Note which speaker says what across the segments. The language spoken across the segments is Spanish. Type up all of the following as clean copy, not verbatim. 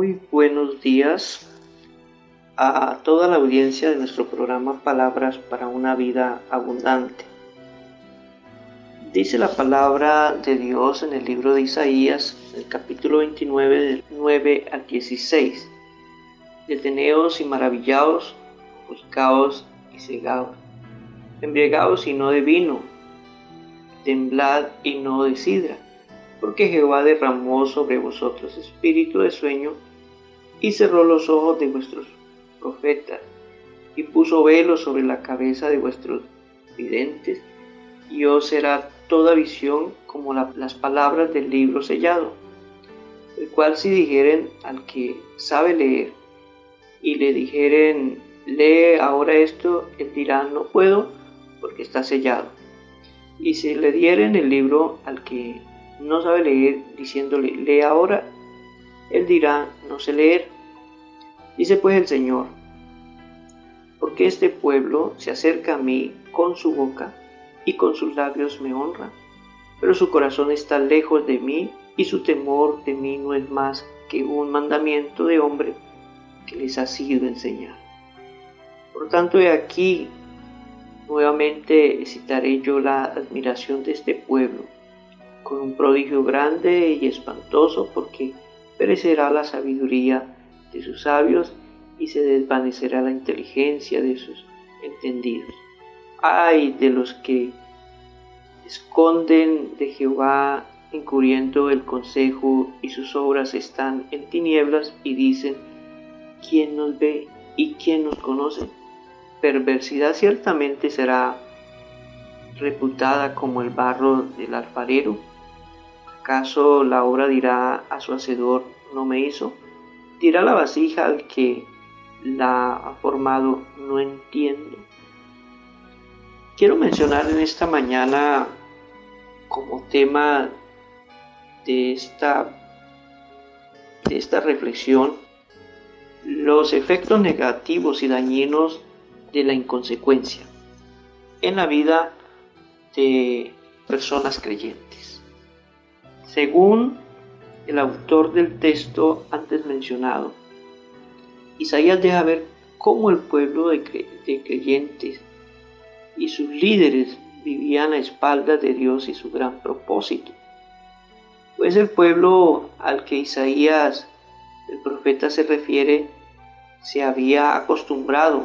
Speaker 1: Muy buenos días a toda la audiencia de nuestro programa Palabras para una vida abundante. Dice la palabra de Dios en el libro de Isaías, el capítulo 29, del 9 al 16. Deteneos y maravillaos, ofuscaos y cegaos, embriagaos y no de vino, temblad y no de sidra, porque Jehová derramó sobre vosotros espíritu de sueño y cerró los ojos de vuestros profetas y puso velo sobre la cabeza de vuestros videntes, y os será toda visión como las palabras del libro sellado, el cual si dijeren al que sabe leer y le dijeren lee ahora esto, él dirá no puedo porque está sellado. Y si le dieren el libro al que no sabe leer diciéndole lee ahora, él dirá no sé leer. Dice pues el Señor, porque este pueblo se acerca a mí con su boca y con sus labios me honra, pero su corazón está lejos de mí y su temor de mí no es más que un mandamiento de hombre que les ha sido enseñado. Por tanto, he aquí, nuevamente citaré yo la admiración de este pueblo, con un prodigio grande y espantoso, porque perecerá la sabiduría de sus sabios y se desvanecerá la inteligencia de sus entendidos. Ay de los que esconden de Jehová encubriendo el consejo y sus obras están en tinieblas y dicen, ¿quién nos ve y quién nos conoce? Perversidad ciertamente será reputada como el barro del alfarero. ¿Acaso la obra dirá a su hacedor, no me hizo? Dirá la vasija al que la ha formado, no entiendo. Quiero mencionar en esta mañana como tema de esta reflexión los efectos negativos y dañinos de la inconsecuencia en la vida de personas creyentes. Según el autor del texto antes mencionado, Isaías deja ver cómo el pueblo de creyentes y sus líderes vivían a espaldas de Dios y su gran propósito. Pues el pueblo al que Isaías, el profeta, se refiere, se había acostumbrado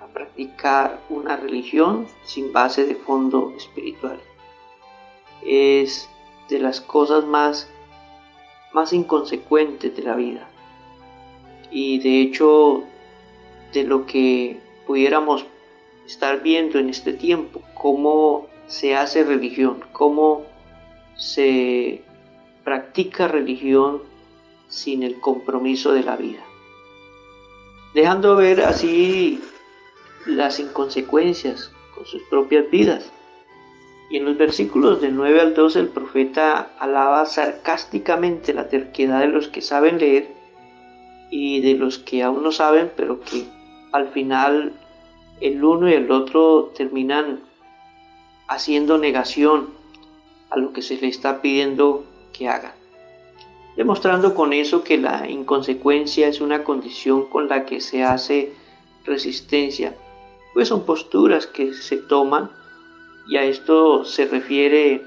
Speaker 1: a practicar una religión sin base de fondo espiritual. Es de las cosas más inconsecuentes de la vida. Y de hecho, de lo que pudiéramos estar viendo en este tiempo, cómo se hace religión, cómo se practica religión sin el compromiso de la vida, dejando ver así las inconsecuencias con sus propias vidas. Y en los versículos del 9 al 12 el profeta alaba sarcásticamente la terquedad de los que saben leer y de los que aún no saben, pero que al final el uno y el otro terminan haciendo negación a lo que se les está pidiendo que hagan, demostrando con eso que la inconsecuencia es una condición con la que se hace resistencia, pues son posturas que se toman, y a esto se refiere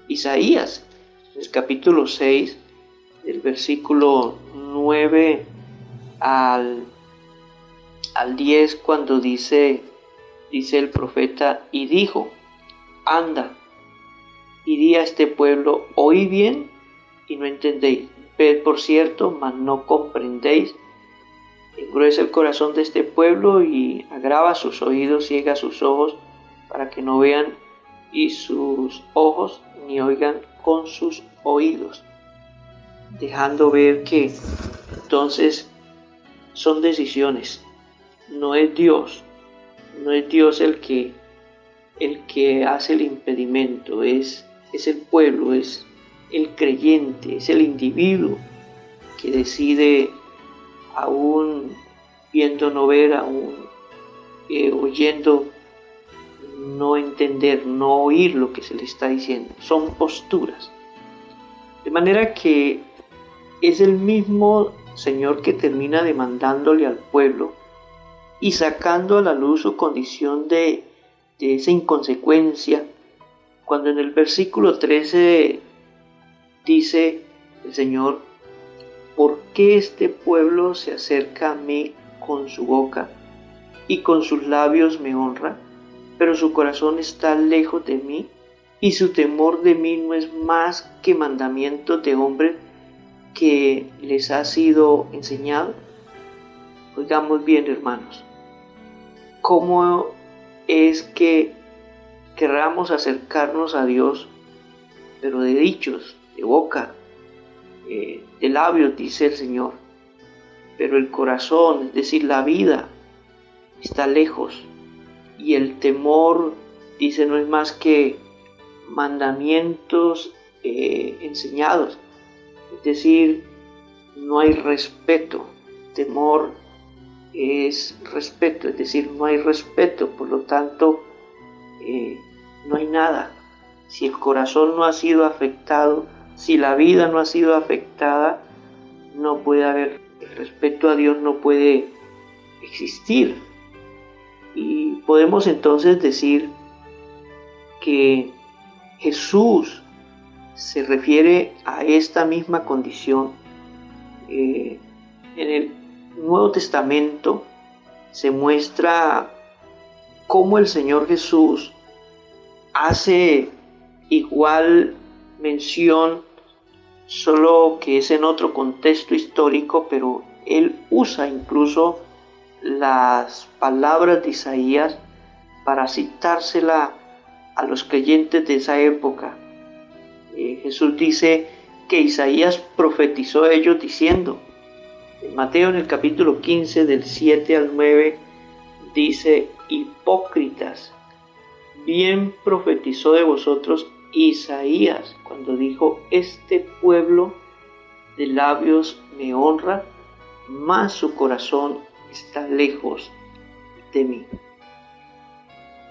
Speaker 1: Isaías, en el capítulo 6, del versículo 9 al 10, cuando dice el profeta, y dijo, anda, y di a este pueblo, oí bien y no entendéis, ved por cierto, mas no comprendéis, engruesa el corazón de este pueblo y agrava sus oídos, ciega sus ojos, para que no vean y sus ojos ni oigan con sus oídos, dejando ver que entonces son decisiones. No es Dios el que hace el impedimento, es el pueblo, es el creyente, es el individuo que decide, aún viendo no ver, aún oyendo no entender, no oír lo que se le está diciendo. Son posturas. De manera que es el mismo Señor que termina demandándole al pueblo y sacando a la luz su condición de esa inconsecuencia, cuando en el versículo 13 dice el Señor: ¿por qué este pueblo se acerca a mí con su boca y con sus labios me honra, pero su corazón está lejos de mí y su temor de mí no es más que mandamientos de hombres que les ha sido enseñado? Oigamos bien, hermanos, cómo es que querramos acercarnos a Dios, pero de dichos, de boca, de labios, dice el Señor, pero el corazón, es decir, la vida, está lejos, y el temor, dice, no es más que mandamientos enseñados, es decir, no hay respeto. Temor es respeto, es decir, no hay respeto, por lo tanto, no hay nada. Si el corazón no ha sido afectado, si la vida no ha sido afectada, no puede haber, el respeto a Dios no puede existir. Y podemos entonces decir que Jesús se refiere a esta misma condición. En el Nuevo Testamento se muestra cómo el Señor Jesús hace igual mención, solo que es en otro contexto histórico, pero Él usa incluso las palabras de Isaías para citársela a los creyentes de esa época. Jesús dice que Isaías profetizó a ellos diciendo, en Mateo en el capítulo 15 del 7 al 9, dice: hipócritas, bien profetizó de vosotros Isaías cuando dijo: este pueblo de labios me honra, mas su corazón está lejos de mí.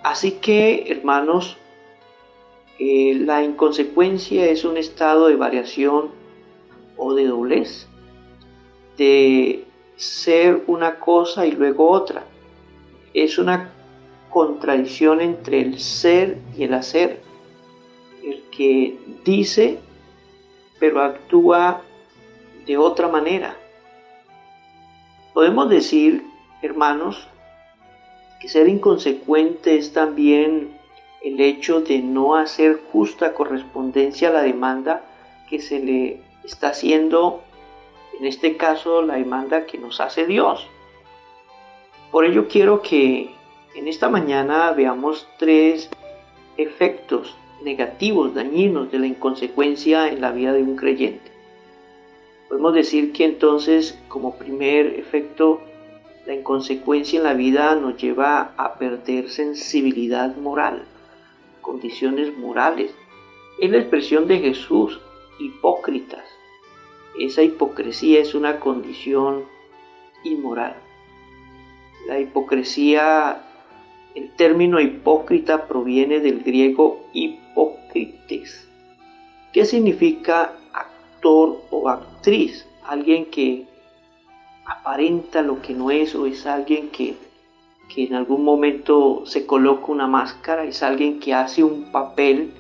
Speaker 1: Así que, hermanos, la inconsecuencia es un estado de variación o de doblez, de ser una cosa y luego otra. Es una contradicción entre el ser y el hacer. El que dice, pero actúa de otra manera. Podemos decir, hermanos, que ser inconsecuente es también el hecho de no hacer justa correspondencia a la demanda que se le está haciendo, en este caso la demanda que nos hace Dios. Por ello quiero que en esta mañana veamos 3 efectos negativos, dañinos de la inconsecuencia en la vida de un creyente. Podemos decir que entonces, como primer efecto, la inconsecuencia en la vida nos lleva a perder sensibilidad moral, condiciones morales. Es la expresión de Jesús: hipócritas. Esa hipocresía es una condición inmoral. La hipocresía, el término hipócrita proviene del griego hipócrites, que significa actor o actriz, alguien que aparenta lo que no es, o es alguien que en algún momento se coloca una máscara, es alguien que hace un papel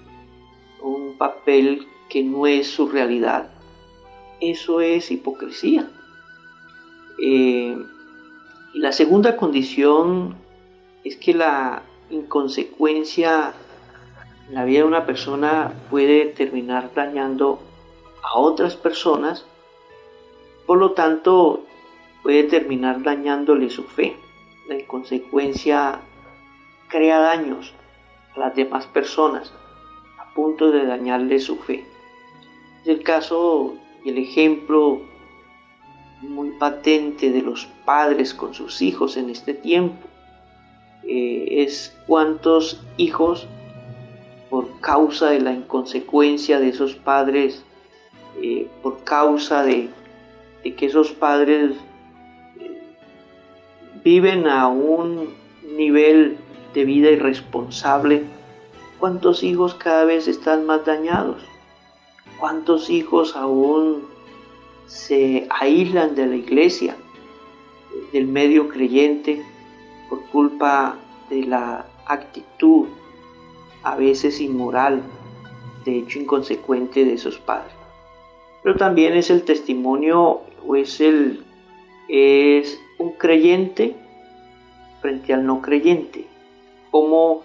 Speaker 1: que no es su realidad. Eso es hipocresía. Y la segunda condición es que la inconsecuencia en la vida de una persona puede terminar dañando a otras personas, por lo tanto puede terminar dañándole su fe. La inconsecuencia crea daños a las demás personas a punto de dañarle su fe. Es el caso y el ejemplo muy patente de los padres con sus hijos en este tiempo. Es cuántos hijos, por causa de la inconsecuencia de esos padres, por causa de que esos padres viven a un nivel de vida irresponsable, cuántos hijos cada vez están más dañados, cuántos hijos aún se aíslan de la iglesia, del medio creyente, por culpa de la actitud a veces inmoral, de hecho inconsecuente de sus padres. Pero también es el testimonio o es un creyente frente al no creyente, como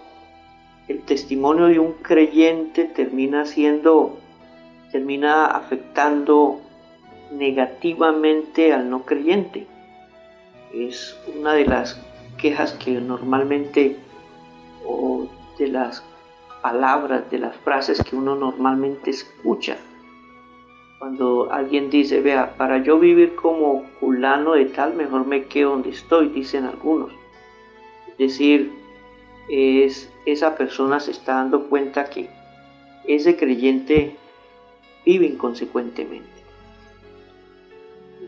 Speaker 1: el testimonio de un creyente termina afectando negativamente al no creyente. Es una de las quejas que normalmente, o de las palabras, de las frases que uno normalmente escucha. Cuando alguien dice, vea, para yo vivir como fulano de tal, mejor me quedo donde estoy, dicen algunos. Es decir, esa persona se está dando cuenta que ese creyente vive inconsecuentemente.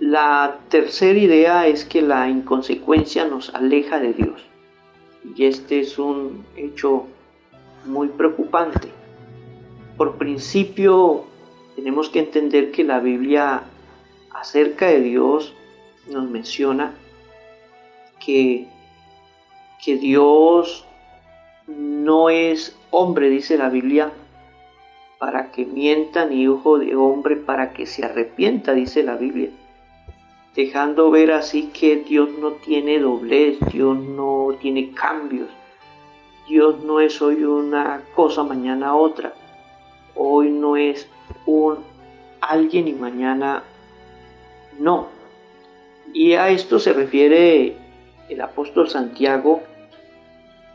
Speaker 1: La tercera idea es que la inconsecuencia nos aleja de Dios. Y este es un hecho muy preocupante. Por principio, tenemos que entender que la Biblia acerca de Dios nos menciona que Dios no es hombre, dice la Biblia, para que mienta, ni hijo de hombre para que se arrepienta, dice la Biblia. Dejando ver así que Dios no tiene doblez, Dios no tiene cambios. Dios no es hoy una cosa, mañana otra. Hoy no es un alguien y mañana no. Y a esto se refiere el apóstol Santiago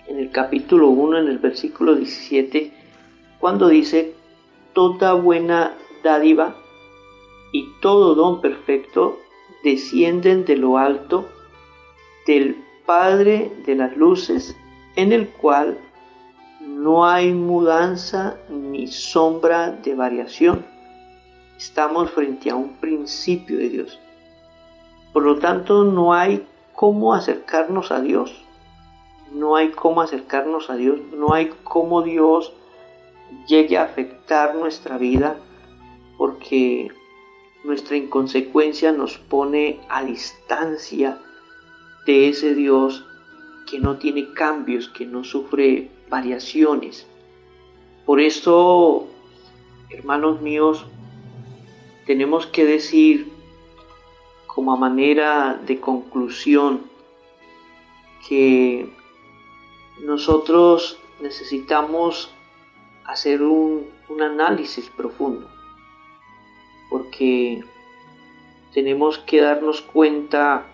Speaker 1: en el capítulo 1, en el versículo 17, cuando dice: toda buena dádiva y todo don perfecto descienden de lo alto, del Padre de las luces, en el cual no hay mudanza ni sombra de variación. Estamos frente a un principio de Dios. Por lo tanto, no hay cómo acercarnos a Dios. No hay cómo acercarnos a Dios. No hay cómo Dios llegue a afectar nuestra vida, porque nuestra inconsecuencia nos pone a distancia de ese Dios que no tiene cambios, que no sufre variaciones. Por eso, hermanos míos, tenemos que decir como a manera de conclusión que nosotros necesitamos hacer un análisis profundo, porque tenemos que darnos cuenta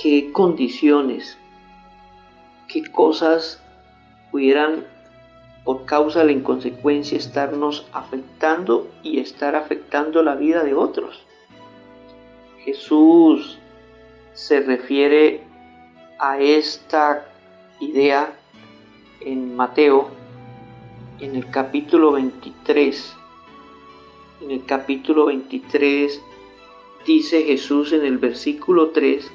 Speaker 1: qué condiciones, qué cosas pudieran, por causa de la inconsecuencia, estarnos afectando y estar afectando la vida de otros. Jesús se refiere a esta idea en Mateo, en el capítulo 23. En el capítulo 23 dice Jesús en el versículo 3: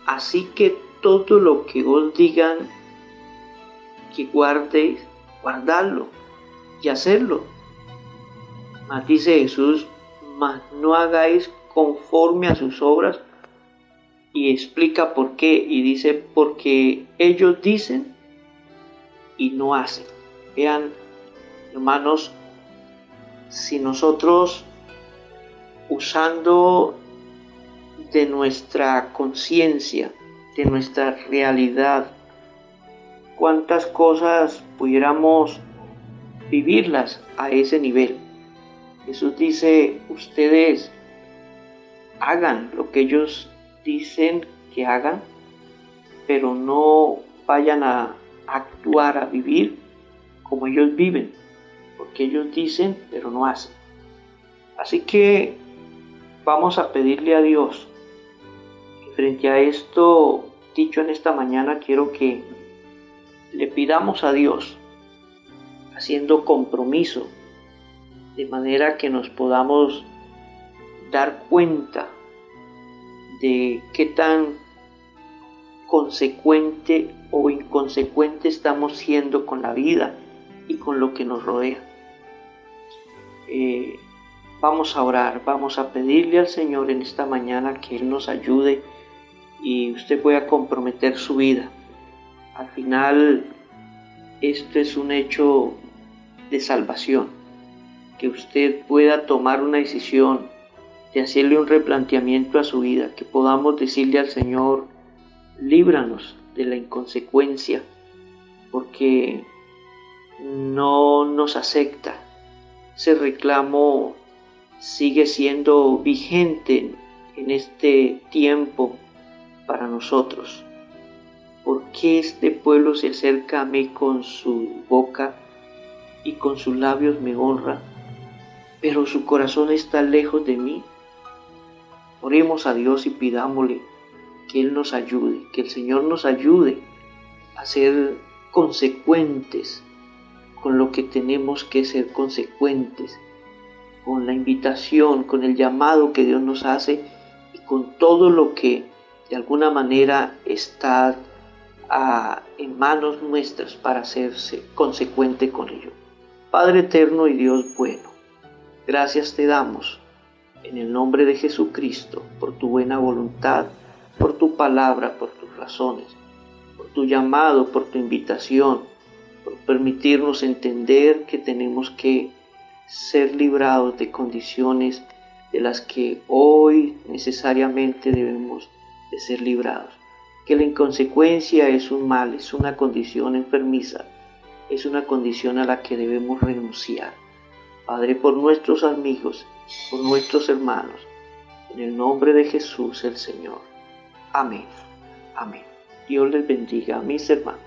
Speaker 1: así que todo lo que os digan que guardéis, guardadlo y hacerlo. Mas dice Jesús: mas no hagáis conforme a sus obras. Y explica por qué, y dice: porque ellos dicen y no hacen. Vean, hermanos, si nosotros, usando de nuestra conciencia, de nuestra realidad, cuántas cosas pudiéramos vivirlas a ese nivel. Jesús dice: ustedes hagan lo que ellos dicen que hagan, pero no vayan a actuar, a vivir como ellos viven, porque ellos dicen pero no hacen. Así que vamos a pedirle a Dios. Y frente a esto dicho en esta mañana, quiero que le pidamos a Dios, haciendo compromiso, de manera que nos podamos dar cuenta de qué tan consecuente o inconsecuente estamos siendo con la vida y con lo que nos rodea. Vamos a orar, vamos a pedirle al Señor en esta mañana que Él nos ayude y usted pueda comprometer su vida. Al final, esto es un hecho de salvación, que usted pueda tomar una decisión de hacerle un replanteamiento a su vida, que podamos decirle al Señor, líbranos de la inconsecuencia, porque no nos acepta. Ese reclamo sigue siendo vigente en este tiempo para nosotros. ¿Por qué este pueblo se acerca a mí con su boca y con sus labios me honra, pero su corazón está lejos de mí? Oremos a Dios y pidámosle que Él nos ayude, que el Señor nos ayude a ser consecuentes con lo que tenemos que ser consecuentes, con la invitación, con el llamado que Dios nos hace y con todo lo que de alguna manera está en manos nuestras para hacerse consecuente con ello. Padre eterno y Dios bueno, gracias te damos en el nombre de Jesucristo por tu buena voluntad, por tu palabra, por tus razones, por tu llamado, por tu invitación, por permitirnos entender que tenemos que ser librados de condiciones de las que hoy necesariamente debemos de ser librados. Que la inconsecuencia es un mal, es una condición enfermiza, es una condición a la que debemos renunciar. Padre, por nuestros amigos, por nuestros hermanos, en el nombre de Jesús el Señor. Amén. Amén. Dios les bendiga a mis hermanos.